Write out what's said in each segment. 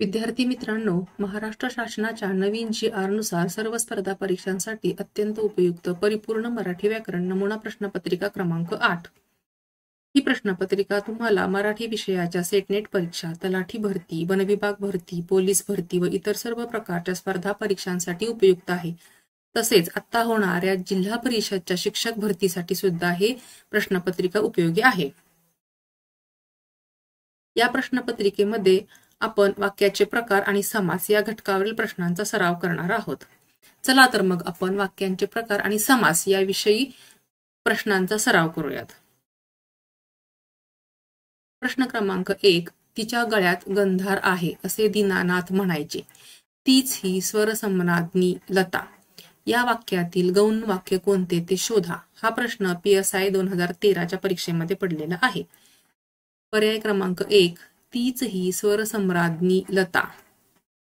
विद्यार्थी मित्रांनो, महाराष्ट्र शासनाच्या नवीन जी.आर. नुसार सर्व स्पर्धा परीक्षांसाठी अत्यंत उपयुक्त परिपूर्ण मराठी व्याकरण नमुना प्रश्नपत्रिका क्रमांक 8 ही प्रश्नपत्रिका तुम्हाला मराठी विषयाच्या सेटनेट परीक्षा, तलाठी भरती, वनविभाग भरती, पोलीस भरती व इतर सर्व प्रकारच्या स्पर्धा परीक्षांसाठी उपयुक्त आहे. तसेच आता होणाऱ्या जिल्हा परिषदच्या शिक्षक भरतीसाठी सुद्धा हे प्रश्नपत्रिका उपयोगी आहे. या प्रश्नपत्रिकेमध्ये आपण वाक्याचे प्रकार आणि समास या घटकावरील प्रश्नांचा सराव करणार आहोत. चला तर मग आपण वाक्यांचे प्रकार आणि समास याविषयी प्रश्नांचा सराव करूयात. प्रश्न क्रमांक 1. तिच्या गळ्यात गंधार आहे असे दीनानाथ म्हणायचे. तीच ही स्वरसम्राज्ञी लता. या वाक्यातील गौण वाक्य कोणते ते शोधा. हा प्रश्न PSI 2013च्या परीक्षेमध्ये पडलेला आहे. पर्याय क्रमांक 1. तीच ही स्वरसम्राज्ञी लता.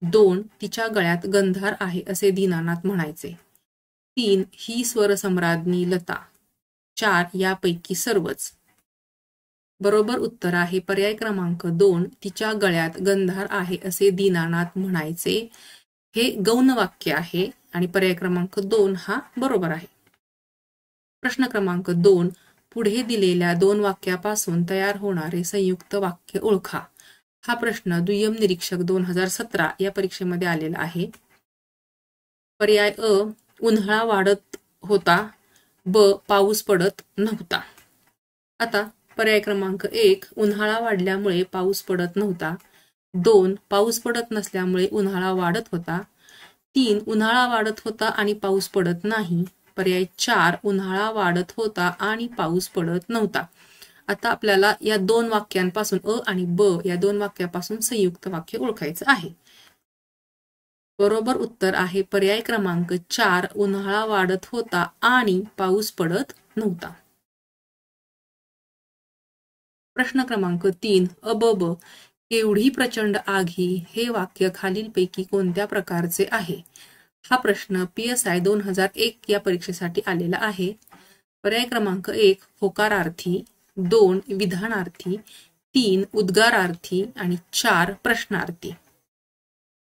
2. तिच्या गळ्यात गंधार आहे असे दीनानाथ म्हणायचे. 3. ही स्वरसम्राज्ञी लता. 4. यापैकी सर्वच. बरोबर उत्तर आहे पर्याय क्रमांक 2. तिच्या गळ्यात गंधार आहे असे दीनानाथ म्हणायचे. हे गौण वाक्य आहे आणि पर्याय क्रमांक 2 हा बरोबर आहे. प्रश्न क्रमांक 2. पुढे दिलेल्या 2 वाक्यापासून तयार होणारे संयुक्त वाक्य ओळखा. हा प्रश्न दुय्यम निरीक्षक 2017 या परीक्षेमध्ये आलेला आहे. पर्याय अ. उन्हाळा वाढत होता. ब. पाऊस पडत नव्हता. आता पर्याय क्रमांक 1. उन्हाळा वाढल्यामुळे पाऊस पडत नव्हता. 2. पाऊस पडत नसल्यामुळे उन्हाळा वाढत होता. 3. उन्हाळा वाढत होता आणि पाऊस पडत नाही. पर्याय 4. उन्हाळा वाढत होता आणि पाऊस पडत नव्हता. आता आपल्याला या 2 वाक्यांपासून अ आणि ब या 2 वाक्यापासून संयुक्त वाक्य ओळखायचं आहे. बरोबर उत्तर आहे पर्याय क्रमांक 4. उन्हाळा वाढत होता आणि पाऊस पडत नव्हता. प्रश्न क्रमांक 3. अबब. केवढी प्रचंड आगी हे वाक्य खालीलपैकी कोणत्या प्रकारचे आहे. हा प्रश्न PSI 2001 या परीक्षेसाठी आलेला आहे. पर्याय क्रमांक 1. होकारार्थी. 2. विधानार्थी. 3. उद्गारार्थी आणि 4. प्रश्नार्थी.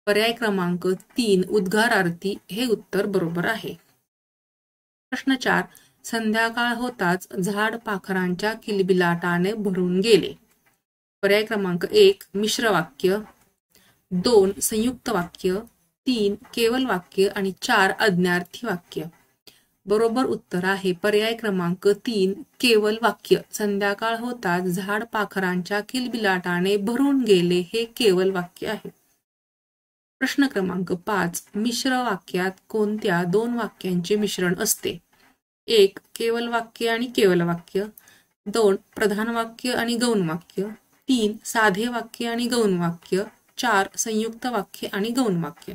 पर्याय क्रमांक 3. उद्गारार्थी हे उत्तर बरोबर आहे. प्रश्न 4. संध्याकाळ होताच झाड पाखरांच्या किलबिलाटाने भरून गेले. पर्याय क्रमांक 1. मिश्र वाक्य. 2. संयुक्त वाक्य. 3. केवल वाक्य आणि 4. अज्ञार्थी वाक्य. बरोबर उत्तर आहे पर्याय क्रमांक 3. केवल वाक्य. संध्याकाळ होताच झाड पाखरांच्या किलबिलाटाने भरून गेले हे केवल वाक्य आहे. प्रश्न क्रमांक 5. मिश्र वाक्यात कोणत्या 2 वाक्यांचे मिश्रण असते. 1. केवल वाक्य आणि केवल वाक्य. 2. प्रधान वाक्य आणि गौण वाक्य. 3. साधे वाक्य आणि गौण वाक्य. 4. संयुक्त वाक्य आणि गौण वाक्य.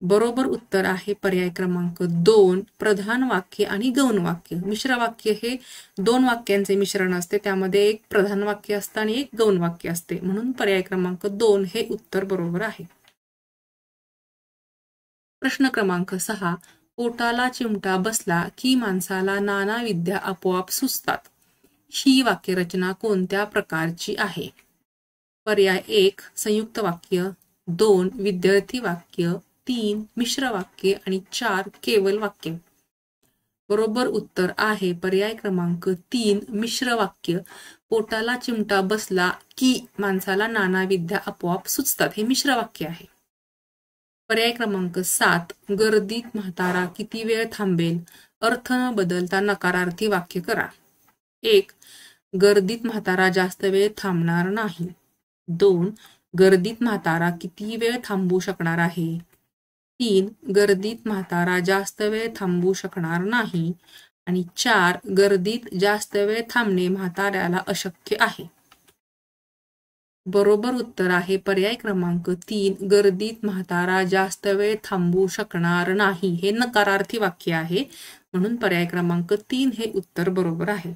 बरोबर उत्तर आहे पर्याय क्रमांक 2. प्रधान वाक्य आणि गौण वाक्य. मिश्र वाक्य हे 2 वाक्यांचे मिश्रण असते. त्यामध्ये एक प्रधान वाक्य असते आणि एक गौण वाक्य असते. म्हणून पर्याय क्रमांक 2 हे उत्तर बरोबर आहे. प्रश्न क्रमांक 6. पोटाला चिमटा बसला की माणसाला नाना विद्या आपोआप सुचतात. ही वाक्यरचना कोणत्या प्रकारची आहे. पर्याय 1. संयुक्त वाक्य. 2. विद्यार्थी वाक्य. 3. मिश्र वाक्य आणि 4. केवल वाक्य. बरोबर उत्तर आहे पर्याय क्रमांक 3. मिश्र वाक्य. पोटाला चिमटा बसला की माणसाला नाना विद्या आपोआप सुचतात हे मिश्र वाक्य आहे. पर्याय क्रमांक 7. गर्दीत म्हातारा किती वेळ थांबेल. अर्थ न बदलता नकारार्थी वाक्य करा. 1. गर्दीत म्हातारा जास्त वेळ थांबणार नाही. 2. गर्दीत म्हातारा किती वेळ थांबू शकणार आहे. 3. गर्दीत म्हातारा जास्त वेळ थांबू शकणार नाही. आणि 4. गर्दीत जास्त वेळ थांबणे म्हाताऱ्याला अशक्य आहे. बरोबर उत्तर आहे पर्याय क्रमांक 3. गर्दीत म्हातारा जास्त वेळ थांबू शकणार नाही हे नकारार्थी वाक्य आहे. म्हणून पर्याय क्रमांक 3 हे उत्तर बरोबर आहे.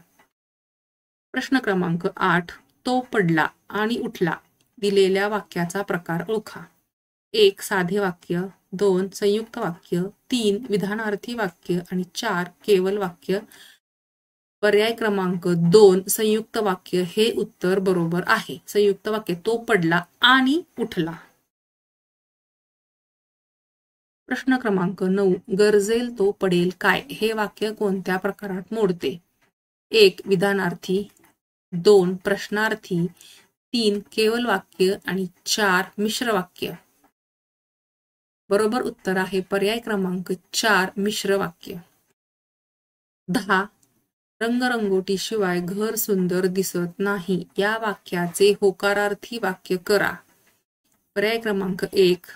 प्रश्न क्रमांक 8. तो पडला आणि उठला दिलेल्या वाक्याचा प्रकार ओळखा. 1. साधे वाक्य. 2. संयुक्त वाक्य. 3. विधानार्थी वाक्य आणि 4. केवल वाक्य. पर्याय क्रमांक 2 संयुक्त वाक्य हे उत्तर बरोबर आहे. संयुक्त वाक्य तो पडला आणि उठला. प्रश्न क्रमांक 9 गरजेल तो पडेल काय हे वाक्य कोणत्या प्रकारात मोडते? 1 विधानार्थी, 2 प्रश्नार्थी, 3 केवल वाक्य आणि 4 मिश्र वाक्य. बरोबर उत्तर आहे पर्याय क्रमांक 4 मिश्र वाक्य. 10 रंगरंगोटी शिवाय घर सुंदर दिसत नाही या वाक्याचे होकारार्थी वाक्य करा. पर्याय क्रमांक 1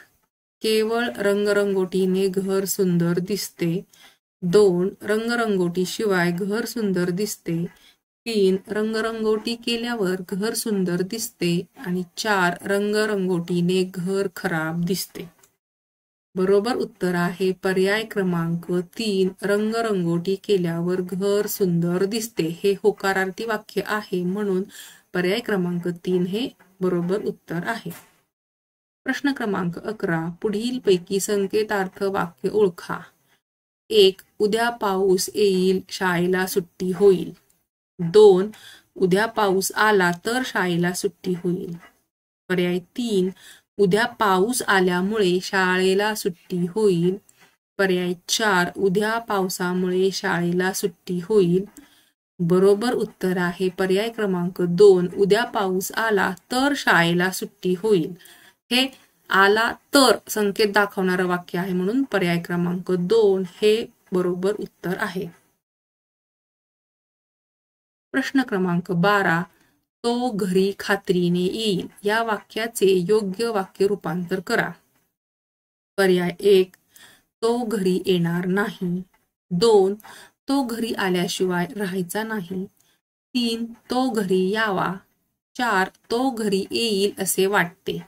केवळ रंगरंगोटीने घर सुंदर दिसते. 2 रंगरंगोटी शिवाय घर सुंदर दिसते. 3 रंगरंगोटी केल्यावर घर सुंदर दिसते. आणि 4 रंगरंगोटीने घर खराब दिसते. बरोबर उत्तर आहे पर्याय क्रमांक 3 रंगरंगोटी केल्यावर घर सुंदर दिसते. हे होकारार्थी वाक्य आहे म्हणून पर्याय क्रमांक 3 हे बरोबर उत्तर आहे. प्रश्न क्रमांक 11 पुढील पैकी संकेतार्थ वाक्य ओळखा. 1 उद्या पाऊस येईल शाळेला सुट्टी होईल. 2 उद्या पाऊस आला तर शाळेला सुट्टी होईल. पर्याय 3 उद्या पाऊस आल्यामुळे शाळेला सुट्टी होईल. पर्याय 4 उद्या पावसामुळे शाळेला सुट्टी होईल. बरोबर उत्तर आहे पर्याय क्रमांक 2 उद्या पाऊस आला तर शाळेला सुट्टी होईल. हे आला तर संकेत दाखवणारं वाक्य आहे म्हणून पर्याय क्रमांक 2 हे बरोबर उत्तर आहे. प्रश्न क्रमांक 12 तो घरी खात्रीने येईल या वाक्याचे योग्य वाक्य रूपांतर करा. पर्याय 1 तो घरी येणार नाही. 2 तो घरी आल्याशिवाय राहायचा नाही. 3 तो घरी यावा. 4 तो घरी येईल असे वाटते.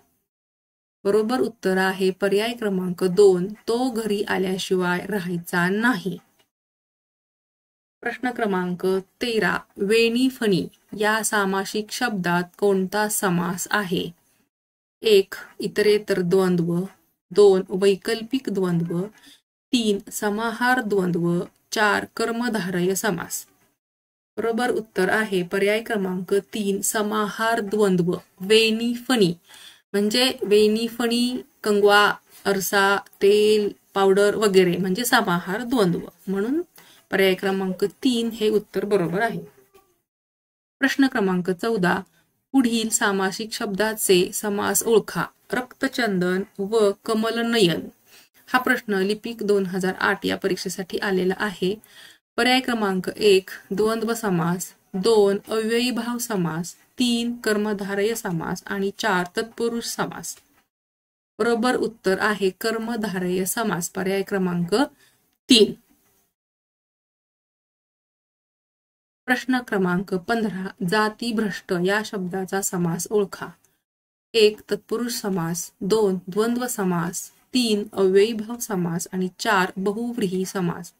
बरोबर उत्तर आहे पर्याय क्रमांक 2 तो घरी आल्याशिवाय राहायचा नाही. प्रश्न क्रमांक 13 वेणी फणी या सामासिक शब्दात कोणता समास आहे? 1 इतरेतर द्वंद्व. 2 वैकल्पिक द्वंद्व. 3 समाहार द्वंद्व. 4 कर्मधारय समास. बरोबर उत्तर आहे पर्याय क्रमांक 3 समाहार द्वंद्व. वेणी फणी म्हणजे वेणी फणी कंगवा आरसा तेल पावडर वगैरे म्हणजे समाहार द्वंद्व म्हणून पर्याय क्रमांक 3 हे उत्तर बरोबर आहे. प्रश्न क्रमांक 14 पुढील सामासिक शब्दाचे समास ओळखा. रक्तचंदन व कमलनयन. हा प्रश्न लिपिक 2008 या परीक्षेसाठी आलेला आहे. पर्याय क्रमांक 1 द्वंद्व समास. 2 अव्ययीभाव समास. 3 कर्मधारय समास आणि 4 तत्पुरुष समास. बरोबर उत्तर आहे कर्मधारय समास पर्याय क्रमांक 3. प्रश्न क्रमांक 15 जातीभ्रष्ट या शब्दाचा समास ओळखा. 1 तत्पुरुष समास. 2 द्वंद्व समास. 3 अव्ययीभाव समास आणि 4 बहुव्रीही समास.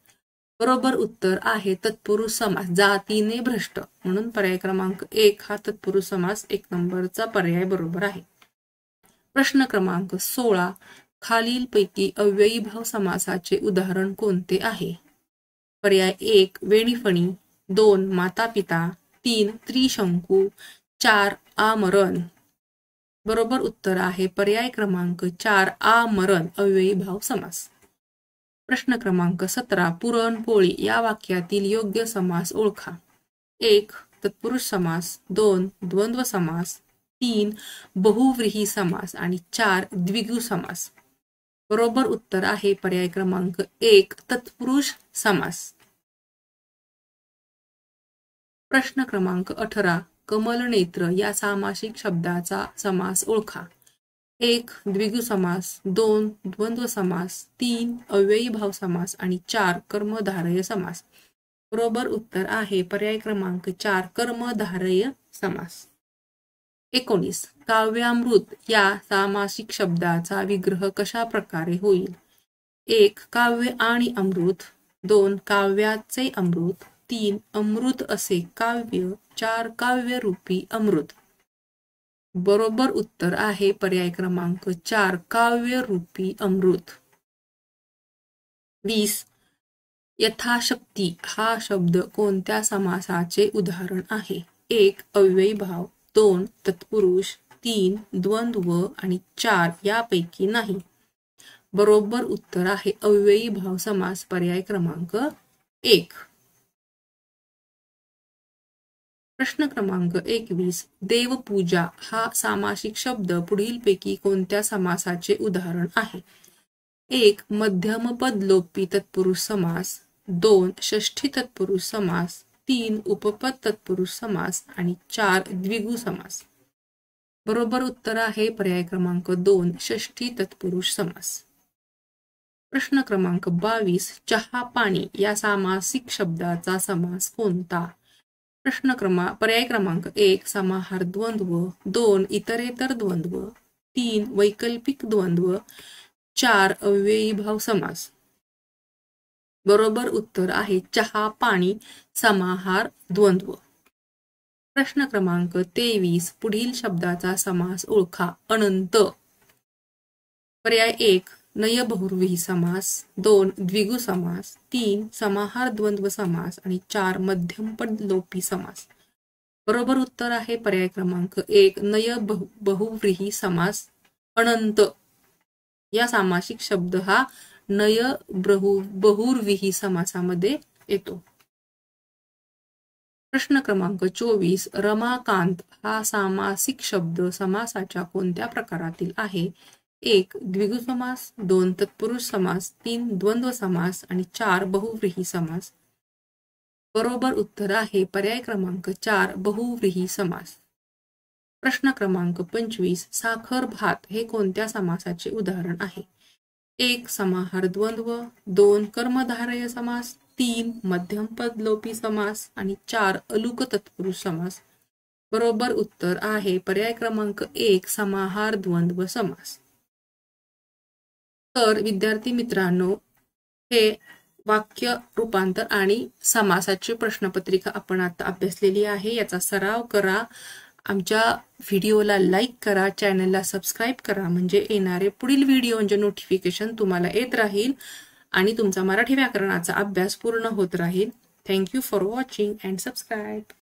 बरोबर उत्तर आहे तत्पुरुष समास जातीने भ्रष्ट म्हणून पर्याय क्रमांक 1 हा तत्पुरुष समास 1 नंबरचा पर्याय बरोबर आहे. प्रश्न क्रमांक 16 खालीलपैकी अव्ययीभाव समासाचे उदाहरण कोणते आहे? पर्याय 1 वेणीफणी. 2 माता पिता. 3 त्रिशंकू. 4 आमरण. बरोबर उत्तर आहे पर्याय क्रमांक 4 आमरण अव्ययीभाव समास. प्रश्न क्रमांक 17 पुरणपोळी या वाक्यातील योग्य समास ओळखा. 1 तत्पुरुष समास. 2 द्वंद्व समास. 3 बहुव्रीही समास आणि 4 द्विगु समास. बरोबर उत्तर आहे पर्याय क्रमांक 1 तत्पुरुष समास. प्रश्न क्रमांक 18 कमलनेत्र या सामासिक शब्दाचा समास ओळखा. 1 द्विगु समास. 2 द्वंद्व समास. 3 अव्ययीभाव समास आणि 4 कर्मधारय समास. बरोबर उत्तर आहे पर्याय क्रमांक 4 कर्मधारय समास. 19 काव्यामृत या सामासिक शब्दाचा विग्रह कशा प्रकारे होईल? 1 काव्य आणि अमृत. 2 काव्याचे अमृत. 3 अमृत असे काव्य. 4 काव्यरूपी अमृत. बरोबर उत्तर आहे पर्याय क्रमांक 4 काव्यरूपी अमृत. 20 यथाशक्ती हा शब्द कोणत्या समासाचे उदाहरण आहे? 1. अव्ययी भाव, 2. तत्पुरुष, 3. द्वंद्व आणि 4 यापैकी नाही. बरोबर उत्तर आहे अव्ययी भाव समास, पर्याय क्रमांक 1. प्रश्न क्रमांक 21. देवपूजा हा सामासिक शब्द पुढीलपैकी कोणत्या समासाचे उदाहरण आहे? 1. मध्यमपद लोपी तत्पुरुष समास, 2. षष्ठी तत्पुरुष समास, 3. उपपद तत्पुरुष समास आणि 4. द्विगु समास. बरोबर उत्तर आहे पर्याय क्रमांक 2. षष्ठी तत्पुरुष समास. प्रश्न क्रमांक 22. चहा पाणी या सामासिक शब्दाचा समास कोणता? पर्याय क्रमांक 1. समाहार द्वंद्व, 2. इतरेतर द्वंद्व, 3. वैकल्पिक द्वंद्व, 4. अव्ययी भाव समास. बरोबर उत्तर आहे चहा पाणी समाहार द्वंद्व. प्रश्न क्रमांक 23. पुढील शब्दाचा समास ओळखा. अनंत. पर्याय 1. नय बहुव्रीही समास, 2. द्विगु समास, 3. समाहार द्वंद्व समास आणि 4. मध्यमपद लोपी समास. बरोबर उत्तर आहे पर्याय क्रमांक 1. नय बहुव्रीही समास. अनंत या सामासिक शब्द हा नय बहुव्रीही समासामध्ये येतो. प्रश्न क्रमांक 24. रमाकांत हा सामासिक शब्द समासाच्या कोणत्या प्रकारातील आहे? 1. द्विगु समास, 2. तत्पुरुष समास, 3. द्वंद्व समास आणि 4. बहुव्रीही समास. बरोबर उत्तर आहे पर्याय क्रमांक 4. बहुव्रीही समास. प्रश्न क्रमांक 25. साखर भात हे कोणत्या समासाचे उदाहरण आहे? 1. समाहार द्वंद्व, 2. कर्मधारय समास, 3. मध्यमपद लोपी समास आणि 4. अलुक तत्पुरुष समास. बरोबर उत्तर आहे पर्याय क्रमांक 1. समाहार द्वंद्व समास. तर विद्यार्थी मित्रांनो, हे वाक्य रूपांतर आणि समासाची प्रश्नपत्रिका आपण आता अभ्यासलेली आहे. याचा सराव करा. आमच्या व्हिडिओला लाईक करा, चॅनलला सबस्क्राईब करा, म्हणजे येणारे पुढील व्हिडिओचे नोटिफिकेशन तुम्हाला येत राहील आणि तुमचा मराठी व्याकरणाचा अभ्यास पूर्ण होत राहील. Thank you for watching and subscribe.